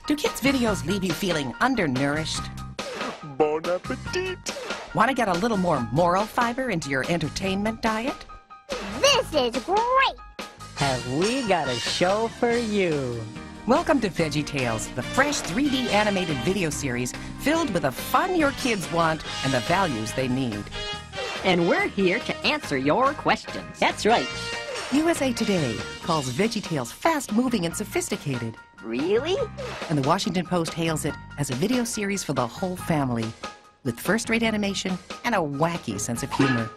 Do kids' videos leave you feeling undernourished? Bon appetit! Want to get a little more moral fiber into your entertainment diet? This is great! Have we got a show for you? Welcome to VeggieTales, the fresh 3D animated video series filled with the fun your kids want and the values they need. And we're here to answer your questions. That's right. USA Today calls VeggieTales fast-moving and sophisticated. Really? And the Washington Post hails it as a video series for the whole family, with first-rate animation and a wacky sense of humor.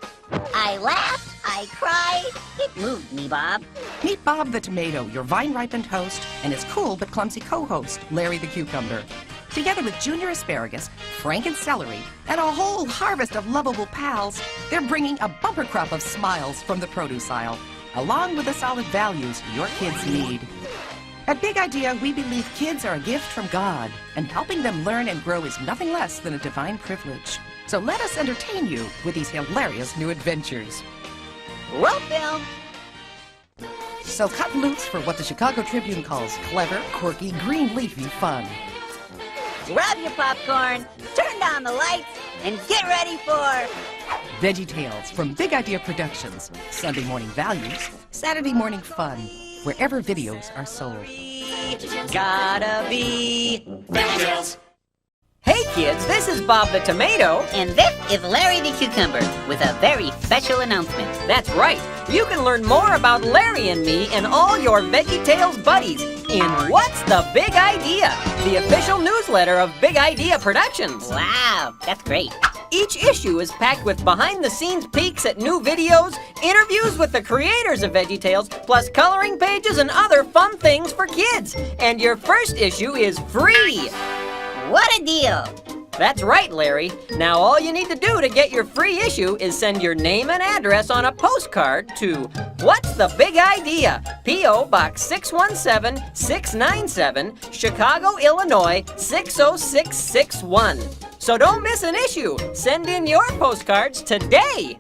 I laughed, I cried, it moved me, Bob. Meet Bob the Tomato, your vine-ripened host, and his cool but clumsy co-host, Larry the Cucumber. Together with Junior Asparagus, Frank and Celery, and a whole harvest of lovable pals, they're bringing a bumper crop of smiles from the produce aisle, along with the solid values your kids need. At Big Idea, we believe kids are a gift from God, and helping them learn and grow is nothing less than a divine privilege. So let us entertain you with these hilarious new adventures. Roll film! So cut loose for what the Chicago Tribune calls clever, quirky, green leafy fun. Grab your popcorn, turn down the lights, and get ready for... VeggieTales from Big Idea Productions. Sunday morning values, Saturday morning fun, wherever videos are sold. Gotta be... VeggieTales! Hey kids, this is Bob the Tomato. And this is Larry the Cucumber with a very special announcement. That's right. You can learn more about Larry and me and all your VeggieTales buddies in What's the Big Idea? The official newsletter of Big Idea Productions. Wow, that's great. Each issue is packed with behind-the-scenes peeks at new videos, interviews with the creators of VeggieTales, plus coloring pages and other fun things for kids. And your first issue is free. What a deal! That's right, Larry. Now all you need to do to get your free issue is send your name and address on a postcard to What's the Big Idea? P.O. Box 617-697, Chicago, Illinois 60661. So don't miss an issue. Send in your postcards today.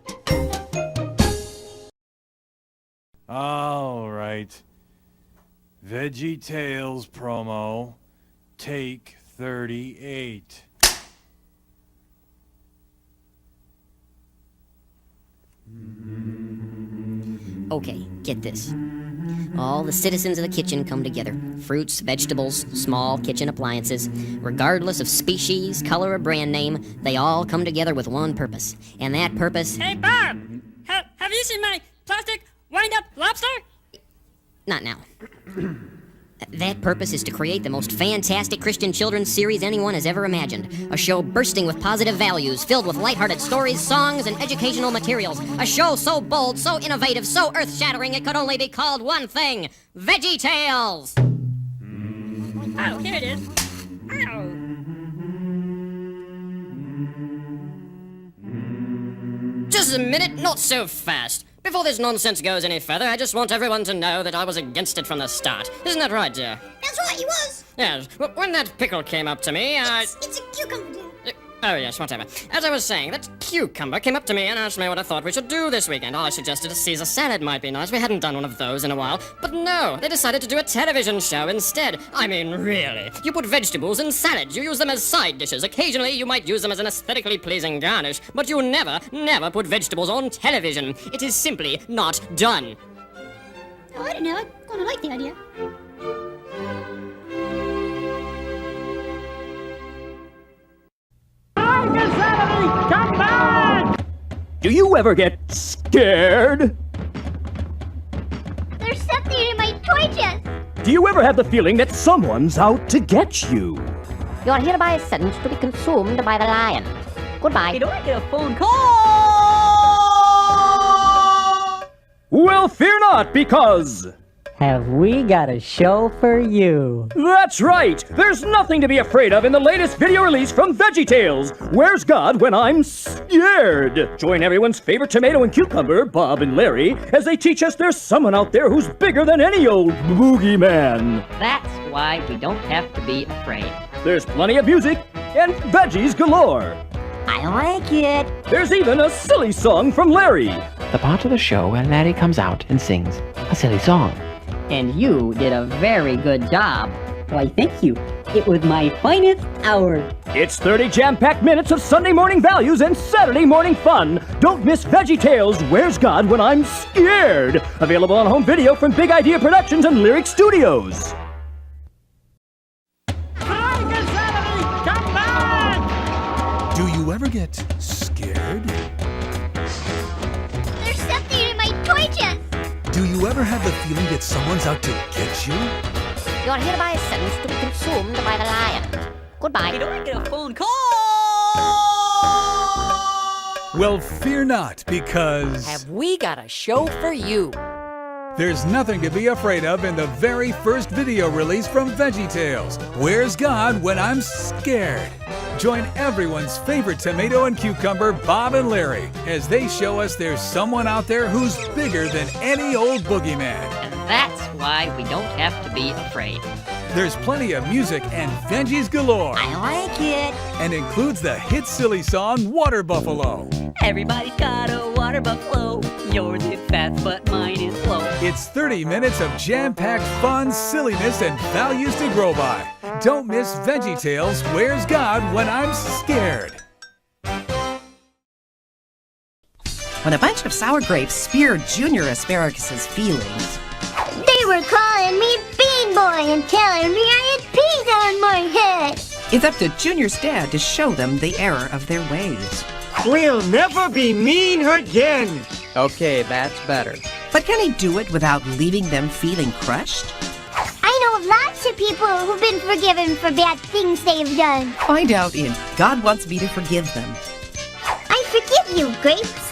All right. VeggieTales promo. Take 38. Okay, get this. All the citizens of the kitchen come together. Fruits, vegetables, small kitchen appliances. Regardless of species, color, or brand name, they all come together with one purpose. And that purpose... Hey, Bob! Have you seen my plastic wind-up lobster? Not now. That purpose is to create the most fantastic Christian children's series anyone has ever imagined. A show bursting with positive values, filled with lighthearted stories, songs, and educational materials. A show so bold, so innovative, so earth-shattering it could only be called one thing. VeggieTales! Oh, here it is. Ow. Just a minute, not so fast. Before this nonsense goes any further, I just want everyone to know that I was against it from the start. Isn't that right, dear? That's right, he was. Yes. When that pickle came up to me, It's a cucumber, dear. Oh, yes, whatever. As I was saying, that cucumber came up to me and asked me what I thought we should do this weekend. I suggested a Caesar salad might be nice. We hadn't done one of those in a while. But no, they decided to do a television show instead. I mean, really. You put vegetables in salads. You use them as side dishes. Occasionally, you might use them as an aesthetically pleasing garnish. But you never put vegetables on television. It is simply not done. Oh, I don't know. I kind of like the idea. Come back! Do you ever get scared? There's something in my toy chest. Do you ever have the feeling that someone's out to get you? You're hereby sentenced to be consumed by the lion. Goodbye. Hey, do I get a phone call? Well, fear not, because... Have we got a show for you? That's right! There's nothing to be afraid of in the latest video release from VeggieTales. Where's God when I'm scared? Join everyone's favorite tomato and cucumber, Bob and Larry, as they teach us there's someone out there who's bigger than any old boogeyman. That's why we don't have to be afraid. There's plenty of music and veggies galore. I like it. There's even a silly song from Larry. The part of the show where Larry comes out and sings a silly song. And you did a very good job. Why, thank you. It was my finest hour. It's 30 jam-packed minutes of Sunday morning values and Saturday morning fun. Don't miss VeggieTales Where's God When I'm Scared? Available on home video from Big Idea Productions and Lyric Studios. Do you ever get scared? There's something in my toy chest. Do you ever have the feeling that someone's out to get you? You're hereby sentenced to be consumed by the lion. Goodbye. Did I get a phone call? Well, fear not, because Have we got a show for you? there's nothing to be afraid of in the very first video release from VeggieTales, Where's God When I'm Scared? Join everyone's favorite tomato and cucumber, Bob and Larry, as they show us there's someone out there who's bigger than any old boogeyman. And that's why we don't have to be afraid. There's plenty of music and veggies galore, I like it. and includes the hit silly song Water Buffalo. Everybody's got a water buffalo. Yours is fast, but mine is slow. It's 30 minutes of jam-packed fun, silliness, and values to grow by. Don't miss VeggieTales Where's God When I'm Scared? When a bunch of sour grapes speared Junior Asparagus' feelings, They were calling me Bean Boy and telling me I had peas on my head. it's up to Junior's dad to show them the error of their ways. We'll never be mean again. Okay, that's better. But can he do it without leaving them feeling crushed? I know of lots of people who've been forgiven for bad things they've done. Find out in God Wants Me to Forgive Them. I forgive you, Grapes.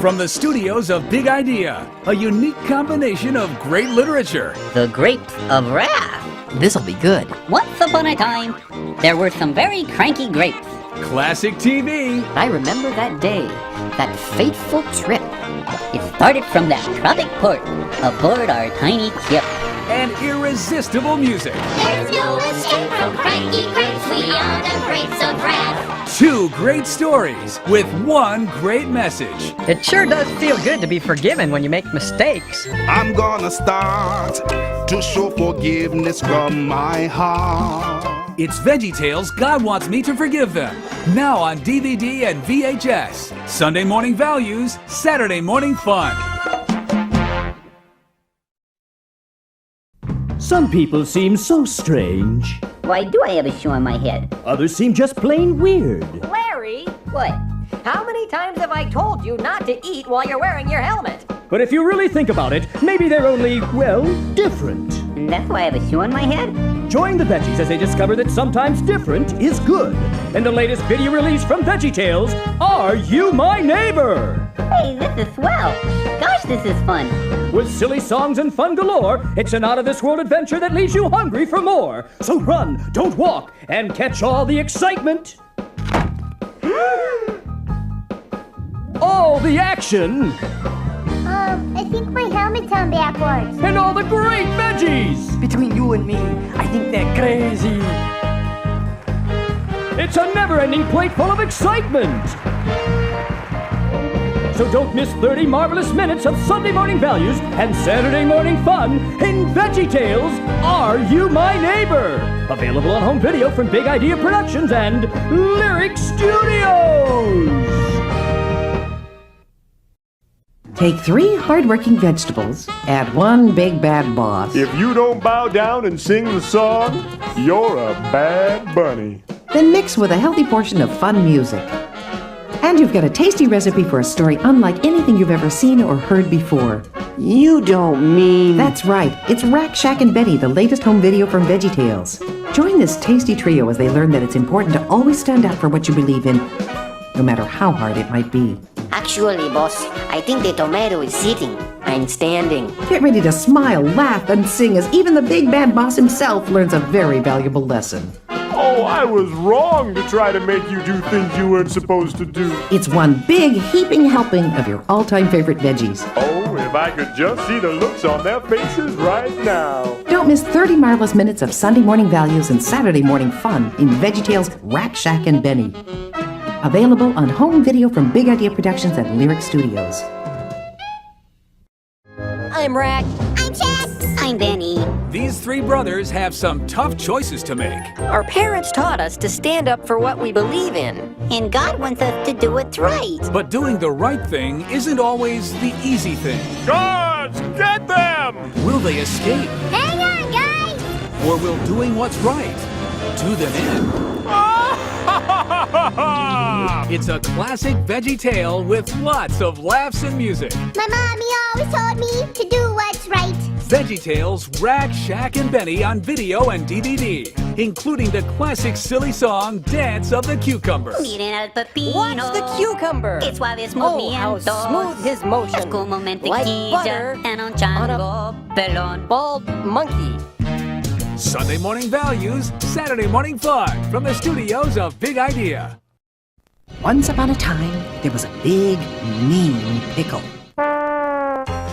From the studios of Big Idea, a unique combination of great literature, The Grapes of Wrath. This'll be good. Once upon a time, there were some very cranky grapes. classic TV, I remember that day, that fateful trip. It started from that tropic port aboard our tiny ship. and irresistible music. There's no escape from cranky grapes. We are the Grapes of Wrath. Two great stories with one great message. It sure does feel good to be forgiven when you make mistakes. I'm gonna start to show forgiveness from my heart. It's VeggieTales God Wants Me to Forgive Them. Now on DVD and VHS. Sunday morning values, Saturday morning fun. Some people seem so strange. Why do I have a shoe on my head? Others seem just plain weird. Larry, What? how many times have I told you not to eat while you're wearing your helmet? But if you really think about it, maybe they're only, well, different. And that's why I have a shoe on my head? Join the veggies as they discover that sometimes different is good. And the latest video release from VeggieTales, Are You My Neighbor? Hey, this is swell. Gosh, this is fun. With silly songs and fun galore, it's an out-of-this-world adventure that leaves you hungry for more. So run, don't walk, and catch all the excitement. All the action. I think my helmet's on backwards. And all the great veggies. Between you and me, I think they're crazy. It's a never-ending plate full of excitement. So don't miss 30 marvelous minutes of Sunday morning values and Saturday morning fun in VeggieTales, Are You My Neighbor? Available on home video from Big Idea Productions and Lyric Studios. Take 3 hard-working vegetables, add 1 big bad boss. If you don't bow down and sing the song, you're a bad bunny. Then mix with a healthy portion of fun music. And you've got a tasty recipe for a story unlike anything you've ever seen or heard before. You don't mean... That's right. It's Rack, Shack, and Betty, the latest home video from VeggieTales. Join this tasty trio as they learn that it's important to always stand out for what you believe in, no matter how hard it might be. Actually, boss, I think the tomato is sitting. I'm standing. Get ready to smile, laugh, and sing as even the big bad boss himself learns a very valuable lesson. Oh, I was wrong to try to make you do things you weren't supposed to do. It's one big heaping helping of your all-time favorite veggies. Oh, if I could just see the looks on their faces right now. Don't miss 30 marvelous minutes of Sunday morning values and Saturday morning fun in VeggieTales Rack, Shack, and Benny. Available on home video from Big Idea Productions and Lyric Studios. I'm Rack. I'm Chad. I'm Benny. These three brothers have some tough choices to make. Our parents taught us to stand up for what we believe in. And God wants us to do what's right. But doing the right thing isn't always the easy thing. Guards, get them! Will they escape? Hang on, guys. Or will doing what's right do them in? It's a classic veggie tale with lots of laughs and music. My mommy always told me to do what's right. VeggieTales, Rack, Shack, and Benny on video and DVD, including the classic silly song Dance of the Cucumber. Watch the cucumber. It's suave, es Oh, how smooth his motion. Like butter on a bald monkey. Sunday morning values, Saturday morning fun from the studios of Big Idea. Once upon a time, there was a big, mean pickle.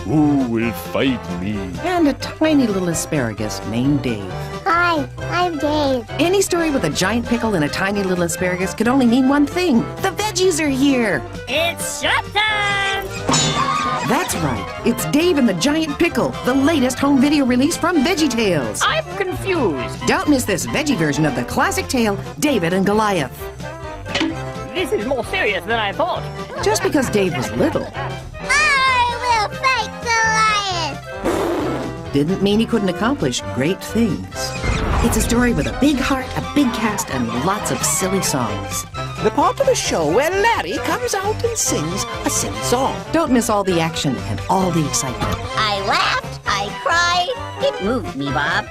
Who will fight me? And a tiny little asparagus named Dave. Hi, I'm Dave. Any story with a giant pickle and a tiny little asparagus could only mean one thing. The veggies are here! It's showtime! That's right. It's Dave and the Giant Pickle, the latest home video release from VeggieTales. I'm confused. Don't miss this veggie version of the classic tale, David and Goliath. This is more serious than I thought. Just because Dave was little I will fight Goliath. didn't mean he couldn't accomplish great things. It's a story with a big heart, a big cast, and lots of silly songs. The part of the show where Larry comes out and sings a silly song. Don't miss all the action and all the excitement. I laughed, I cried. It moved me, Bob.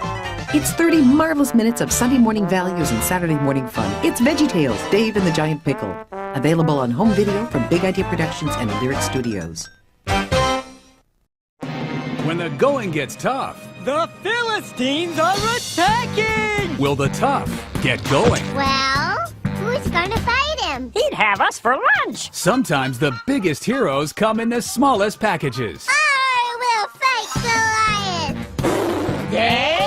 It's 30 marvelous minutes of Sunday morning values and Saturday morning fun. It's VeggieTales, Dave and the Giant Pickle. Available on home video from Big Idea Productions and Lyric Studios. When the going gets tough, The Philistines are attacking! will the tough get going? Well, who's gonna fight him? He'd have us for lunch. Sometimes the biggest heroes come in the smallest packages. I will fight Goliath. Dave?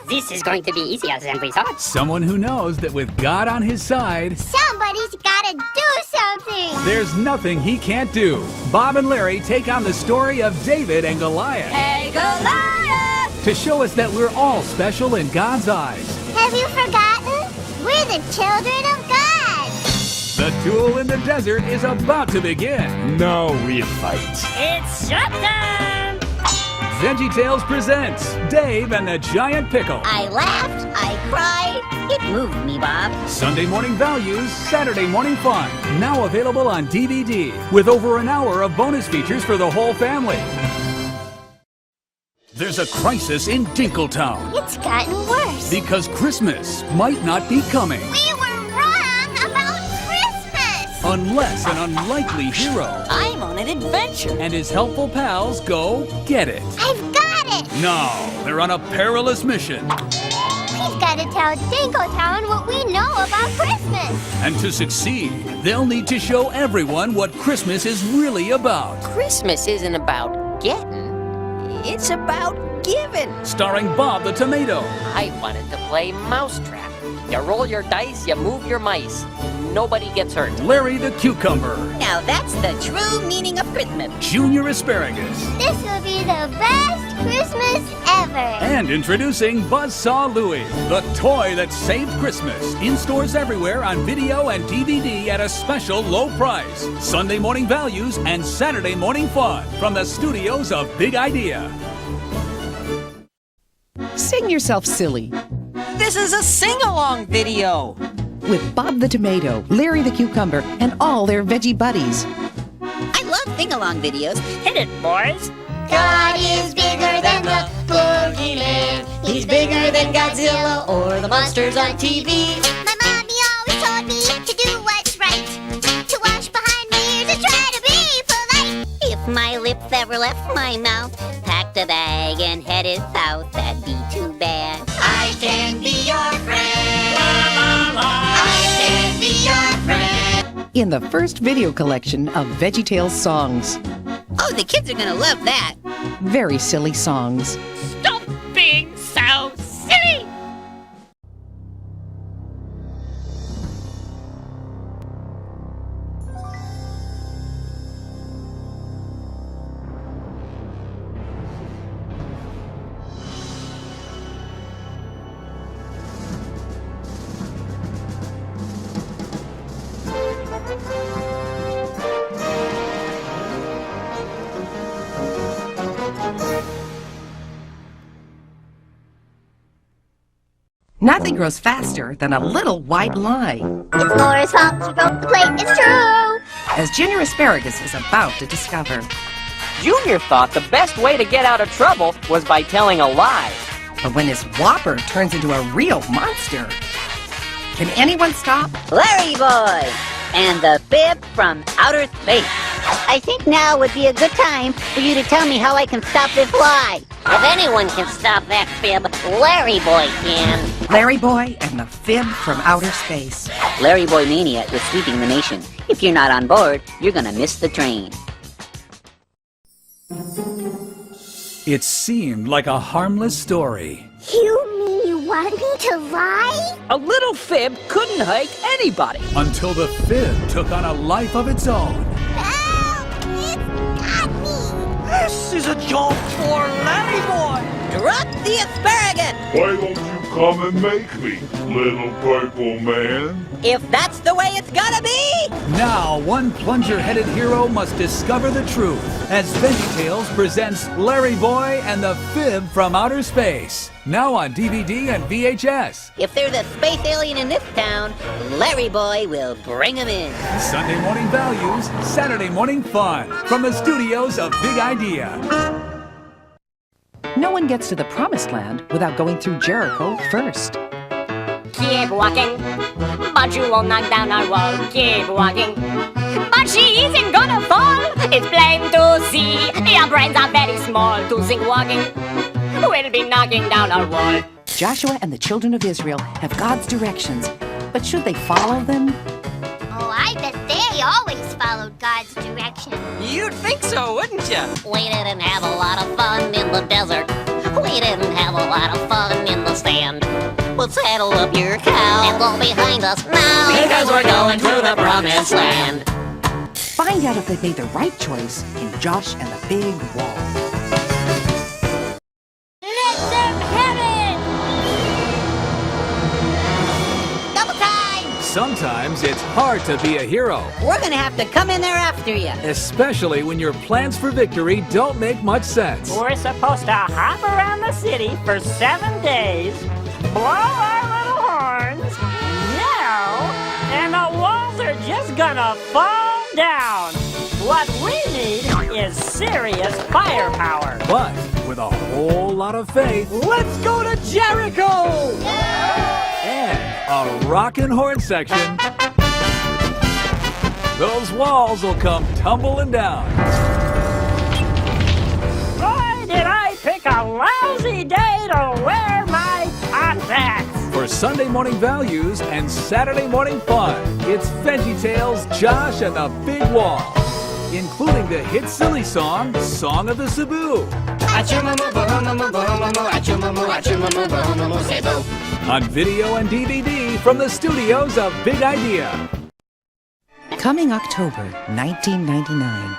This is going to be easier than we thought. Someone who knows that with God on his side, Somebody's gotta do something. there's nothing he can't do. Bob and Larry take on the story of David and Goliath Hey, Goliath! to show us that we're all special in God's eyes. Have you forgotten? We're the children of God. The duel in the desert is about to begin. Now we fight. It's showtime! VeggieTales presents Dave and the Giant Pickle. I laughed, I cried. It moved me, Bob. Sunday morning values, Saturday morning fun. Now available on DVD with over an hour of bonus features for the whole family. There's a crisis in Dinkletown It's gotten worse. because Christmas might not be coming We were wrong about Christmas. unless an unlikely hero I'm on an adventure. and his helpful pals go get it. I've got it. No, they're on a perilous mission. We've got to tell Dinkletown what we know about Christmas. And to succeed, they'll need to show everyone what Christmas is really about. Christmas isn't about getting, it's about giving. Starring Bob the Tomato, I wanted to play Mousetrap. You roll your dice, you move your mice. Nobody gets hurt. Larry the Cucumber, Now that's the true meaning of Christmas. Junior Asparagus, This will be the best Christmas ever. and introducing Buzzsaw Louie, the toy that saved Christmas. In stores everywhere on video and DVD at a special low price. Sunday morning values and Saturday morning fun from the studios of Big Idea. Sing yourself silly This is a sing-along video. with Bob the Tomato, Larry the Cucumber, and all their veggie buddies. I love sing-along videos. Hit it, boys. God is bigger than the boogeyman. He's bigger than Godzilla or the monsters on TV. My mommy always told me to do what's right, to wash behind my ears and try to be polite. If my lips ever left my mouth, packed a bag and headed south, that'd be too bad. I can be your friend. I can be your friend. In the first video collection of VeggieTales songs. Oh, the kids are gonna love that. Very silly songs. Stop being so silly! Nothing grows faster than a little white lie. It's Laura's fault she broke the plate. It's true. As Junior Asparagus is about to discover. Junior thought the best way to get out of trouble was by telling a lie. But when his Whopper turns into a real monster, can anyone stop? Larry Boy and the Fib from Outer Space. I think now would be a good time for you to tell me how I can stop this lie. If anyone can stop that Fib, Larry Boy can. Larry Boy and the Fib from Outer Space. Larry Boy Mania is sweeping the nation. If you're not on board, you're gonna miss the train. It seemed like a harmless story. You mean you want me to lie? A little Fib couldn't hurt anybody. Until the Fib took on a life of its own. Help! It's got me! This is a job for Larry Boy. Drop the asparagus! Why don't you come and make me, little purple man? If that's the way it's gotta be! Now, one plunger-headed hero must discover the truth as VeggieTales presents Larry Boy and the Fib from Outer Space. Now on DVD and VHS. If there's a space alien in this town, Larry Boy will bring him in. Sunday morning values, Saturday morning fun. From the studios of Big Idea. No one gets to the promised land without going through Jericho first. Keep walking, but you won't knock down our wall. Keep walking, but she isn't gonna fall. It's plain to see, your brains are very small. To think walking, we'll be knocking down our wall. Joshua and the children of Israel have God's directions, but should they follow them? Oh, I bet they always followed God's direction. You'd think so, wouldn't you? We didn't have a lot of fun in the desert. We didn't have a lot of fun in the sand. We'll saddle up your cow and go behind us now, because we're going to the promised land. Find out if they've made the right choice in Josh and the Big Wall. Let them have it! Double time! Sometimes it's hard to be a hero, We're gonna have to come in there after you. especially when your plans for victory don't make much sense. We're supposed to hop around the city for 7 days, blow our little horns, yell, and the walls are just gonna fall down. What we need is serious firepower. But with a whole lot of faith Let's go to Jericho! and a rockin' horn section, those walls will come tumbling down. Why did I pick a lousy day to wear my contacts? For Sunday morning values and Saturday morning fun, it's VeggieTales, Josh, and the Big Wall, including the hit silly song, Song of the Cebu. On video and DVD from the studios of Big Idea. Coming October 1999.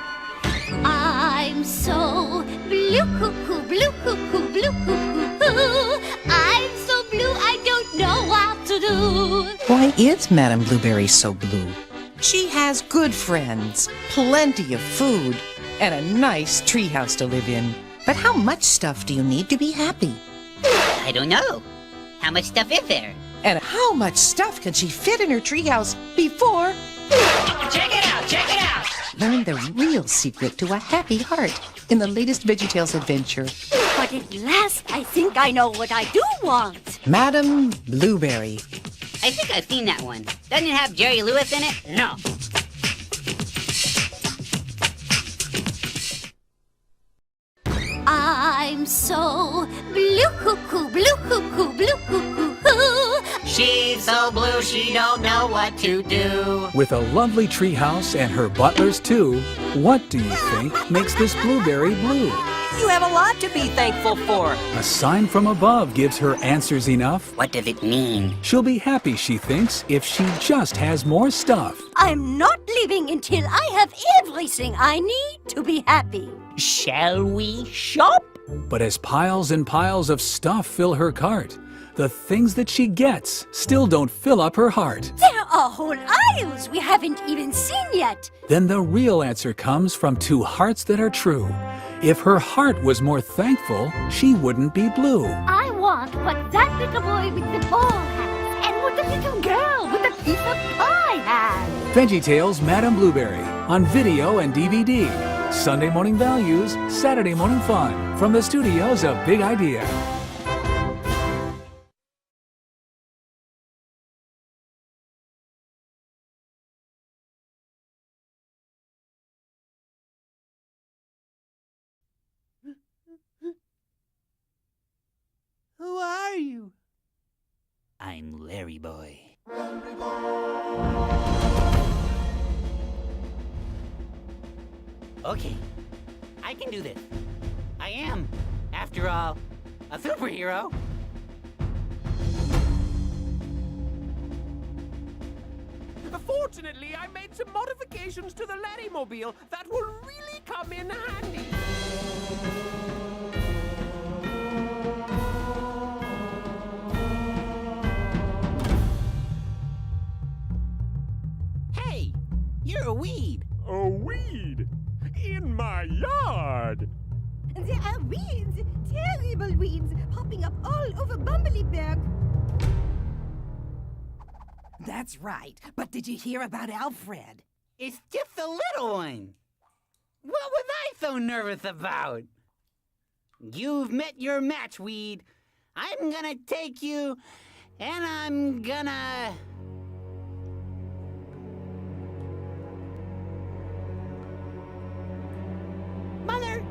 I'm so blue cuckoo, blue cuckoo, blue cuckoo. I'm so blue I don't know what to do. Why is Madame Blueberry so blue? She has good friends, plenty of food, and a nice treehouse to live in. But how much stuff do you need to be happy? I don't know. How much stuff is there? And how much stuff can she fit in her treehouse before? Check it out, check it out! Learn the real secret to a happy heart in the latest VeggieTales adventure, But at last I think I know what I do want. Madame Blueberry. I think I've seen that one. Doesn't it have Jerry Lewis in it? No. I'm so blue cuckoo, blue cuckoo, blue cuckoo. She's so blue she don't know what to do. With a lovely treehouse and her butlers too, what do you think makes this blueberry blue? You have a lot to be thankful for. A sign from above gives her answers enough. What does it mean? She'll be happy, she thinks, if she just has more stuff. I'm not leaving until I have everything I need to be happy. Shall we shop? But as piles and piles of stuff fill her cart, the things that she gets still don't fill up her heart. There are whole aisles we haven't even seen yet. Then the real answer comes from two hearts that are true. If her heart was more thankful, she wouldn't be blue. I want want what that little boy with the ball has, and what the little girl with the piece of pie has. VeggieTales Madame Blueberry on video and DVD. Sunday morning values, Saturday morning fun. From the studios of Big Idea. Who are you? I'm Larry Boy. Okay, I can do this. I am, after all, a superhero. Fortunately, I made some modifications to the Larrymobile that will really come in handy. Hey, you're a weed. A weed? In my yard? There are weeds, terrible weeds, popping up all over Bumbleberg. That's right. But did you hear about Alfred? It's just a little one. What was I so nervous about? You've met your match, weed. I'm gonna take you, and I'm gonna... Mother!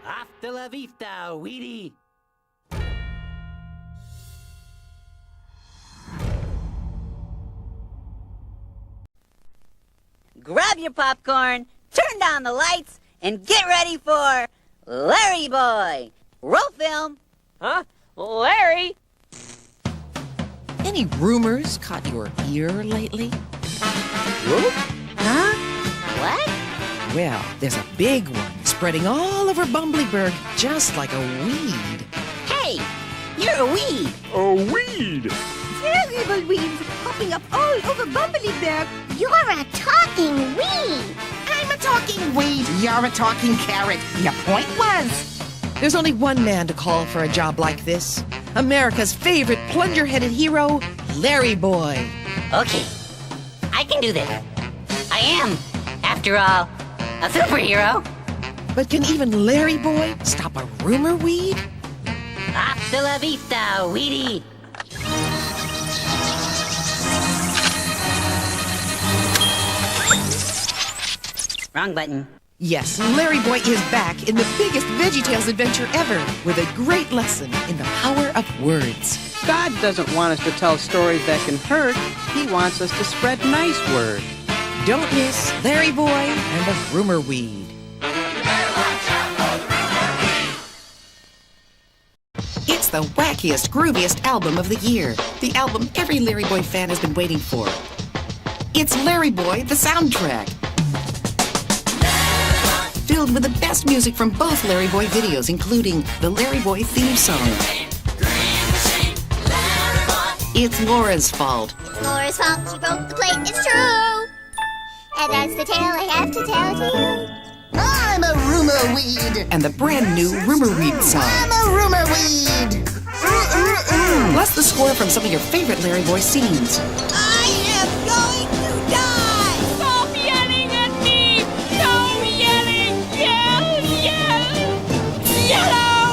Hasta la vista, Weedy! Grab your popcorn, turn down the lights, and get ready for Larry Boy. Roll film. Huh? Larry? Any rumors caught your ear lately? Huh? What? Well, there's a big one spreading all over Bumbleberg, just like a weed. Hey, you're a weed. A weed? Terrible weeds, popping up all over Bumbleberg. You're a talking weed. I'm a talking weed. You're a talking carrot. Your point was. There's only one man to call for a job like this. America's favorite plunger-headed hero, Larry Boy. Okay, I can do this. I am, after all, a superhero. But can even Larry Boy stop a rumor weed? Hasta la vista, Weedy. Wrong button. Yes, Larry Boy is back in the biggest VeggieTales adventure ever with a great lesson in the power of words. God doesn't want us to tell stories that can hurt. He wants us to spread nice word. Don't miss Larry Boy and the rumor weed. It's the wackiest, grooviest album of the year. The album every Larry Boy fan has been waiting for. It's Larry Boy, the soundtrack. Filled with the best music from both Larry Boy videos, including the Larry Boy theme song. It's Laura's fault. Laura's fault, she broke the plate, it's true. And that's the tale I have to tell to you. I'm a rumor weed. And the brand new Rumor Weed song. I'm a rumor weed. Plus the score from some of your favorite Larry Boy scenes. I am going to die. Stop yelling at me! Stop yelling! Yell! Yell! Yellow!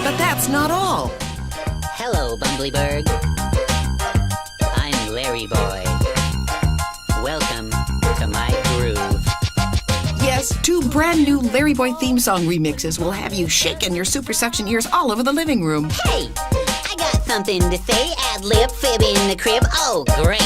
But that's not all. Hello, Bumbleberg. I'm Larry Boy. Welcome to my groove. Yes, 2 brand new Larry Boy theme song remixes will have you shaking your super suction ears all over the living room. Hey, I got something to say. Ad lib, fib in the crib. Oh, great.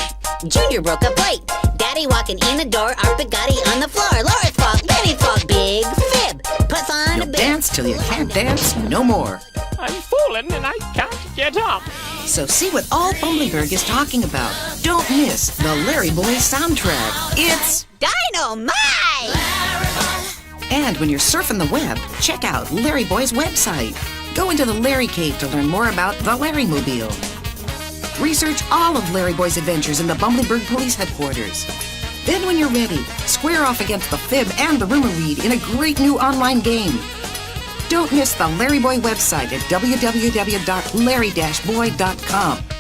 Junior broke a plate. Daddy walking in the door, our Bugatti on the floor. Laura's fault, Benny's fault, big fib. Puts on You'll a bib. dance till you can't dance no more. I'm fallen and I can't get up. So see what all Bumbleberg is talking about. Don't miss the Larry Boys soundtrack. It's Dynamite! And when you're surfing the web, check out Larry Boy's website. Go into the Larry Cave to learn more about the Larry Mobile. Research all of Larry Boy's adventures in the Bumbleberg Police Headquarters. Then when you're ready, square off against the Fib and the Rumor Weed in a great new online game. Don't miss the Larry Boy website at www.larry-boy.com.